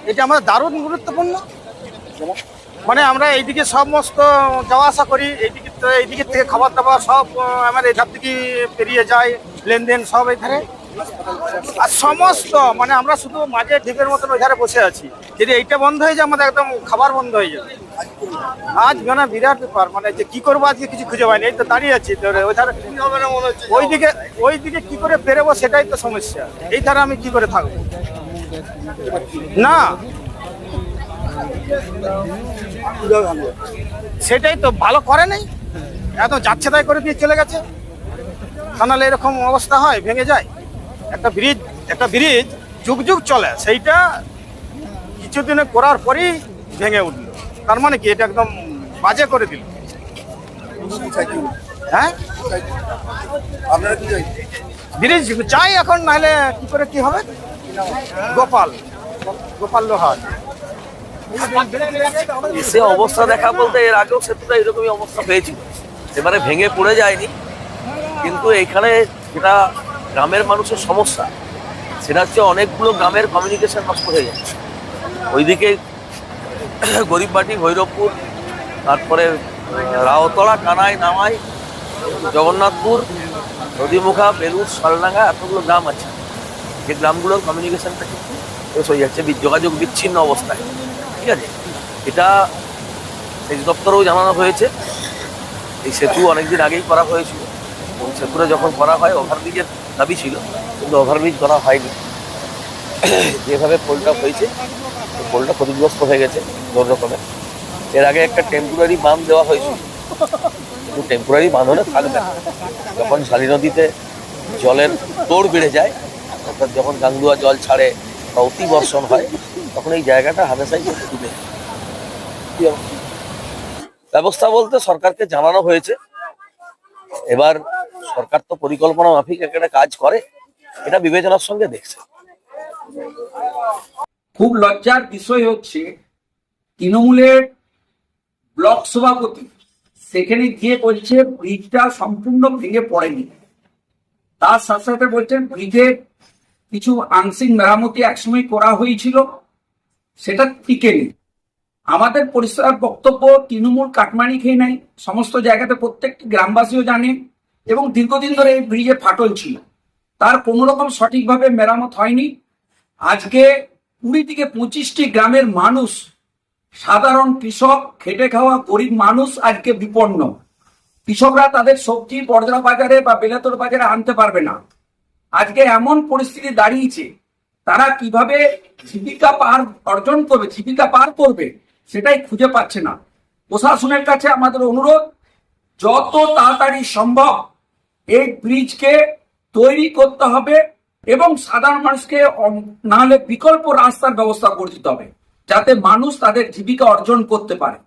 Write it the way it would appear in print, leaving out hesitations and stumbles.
এটা আমাদের দারুণ গুরুত্বপূর্ণ। মানে আমরা এইদিকে সমস্ত যাওয়া আসা করি, এইদিকে থেকে খাবার দাবার সব আমার এধার থেকে পেরিয়ে যায়, লেনদেন সব এখানে। আর সমস্ত মানে আমরা শুধু মাঝে ঢিপের মতন ওই ধারে বসে আছি। যদি এইটা বন্ধ হয়ে যায় আমাদের একদম খাবার বন্ধ হয়ে যাবে। আজ মানে বিরাট ব্যাপার, মানে যে কি করবো আজকে কিছু খুঁজে পাইনি, এই তো দাঁড়িয়ে আছি ওই ধারে। ওইদিকে কি করে বেরোবো সেটাই তো সমস্যা। এই ধারে আমি কি করে থাকবো? না সেটাই তো ভালো করে নাই, এত যাচ্ছে তাই করে দিয়ে চলে গেছে। তা নাহলে এরকম অবস্থা হয়, ভেঙে যায়। একটা ব্রিজ যুগ যুগ চলে, সেইটা কিছুদিনে করার পরেই ভেঙে উঠলো। তার মানে কি এটা একদম বাজে করে দিল। হ্যাঁ ব্রিজ চাই এখন, নাহলে কি করে কি হবে। গোপাল লোহার এসে অবস্থা দেখা বলতে এর আগেও সেতুটা এরকমই অবস্থা হয়েছিল, এবারে ভেঙে পড়ে যায়নি। কিন্তু এখানে যেটা গ্রামের মানুষের সমস্যা, সেটা হচ্ছে অনেকগুলো গ্রামের কমিউনিকেশন নষ্ট হয়ে যাচ্ছে। ওইদিকে গরিববাটি, ভৈরবপুর, তারপরে রাওতলা, কানাই, নামাই, জগন্নাথপুর, নদীমুখা, বেলুর, শালডাঙ্গা, এতগুলো গ্রাম আছে। যে গ্রামগুলোর কমিউনিকেশনটা কিন্তু শেষ হয়ে যাচ্ছে, যোগাযোগ বিচ্ছিন্ন অবস্থায়। ঠিক আছে, এটা সেচ দপ্তরেও জানানো হয়েছে। এই সেতু অনেকদিন আগেই করা হয়েছিল, এবং সেতুটা যখন করা হয় ওভারব্রিজের দাবি ছিল, কিন্তু ওভারব্রিজ করা হয়নি। যেভাবে পোলটা হয়েছে, পোলটা ক্ষতিগ্রস্ত হয়ে গেছে কোনো রকমের। এর আগে একটা টেম্পোরারি বাঁধ দেওয়া হয়েছিল, কিন্তু টেম্পোরারি বাঁধ হলে থাকবে না। যখন শালী নদীতে জলের তোড় বেড়ে যায়, অর্থাৎ যখন গাঙ্গুয়া জল ছাড়ে বা অতি বর্ষণ হয়, তখন এই জায়গাটা হামেশাই ডুবে যায়। ব্যবস্থা বলতে সরকারকে জানানো হয়েছে। এবার সরকার তো পরিকল্পনা মাফিক একটা কাজ করে, এটা বিবেচনার সঙ্গে দেখছে। খুব লজ্জার বিষয় হচ্ছে তৃণমূলের ব্লক সভাপতি সেখানে গিয়ে বলছে ব্রিজটা সম্পূর্ণ ভেঙে পড়েনি। তার সাথে সাথে বলছেন ব্রিজের কিছু আংশিক মেরামতি একসময় করা হয়েছিল, সেটা টিকেনি। আমাদের পরিষ্কার বক্তব্য, তৃণমূল কাটমানি খেয়ে নাই সমস্ত জায়গাতে, প্রত্যেকটি গ্রামবাসীও জানে। এবং দীর্ঘদিন ধরে এই ব্রিজে ফাটল ছিল, তার কোনো রকম সঠিকভাবে মেরামত হয়নি। আজকে 20 থেকে 25টি গ্রামের মানুষ, সাধারণ কৃষক, খেটে খাওয়া গরিব মানুষ আজকে বিপন্ন। কৃষকরা তাদের সবজি বড়জলা বাজারে বা বেলাতর বাজারে আনতে পারবে না। আজকে এমন পরিস্থিতি দাঁড়িয়েছে, তারা কিভাবে জীবিকা পার করবে সেটাই খুঁজে পাচ্ছে না। প্রশাসনের কাছে আমাদের অনুরোধ, যত তাড়াতাড়ি সম্ভব এই ব্রিজকে তৈরি করতে হবে এবং সাধারণ মানুষকে না হলে বিকল্প রাস্তার ব্যবস্থা করে দিতে হবে, যাতে মানুষ তাদের জীবিকা অর্জন করতে পারে।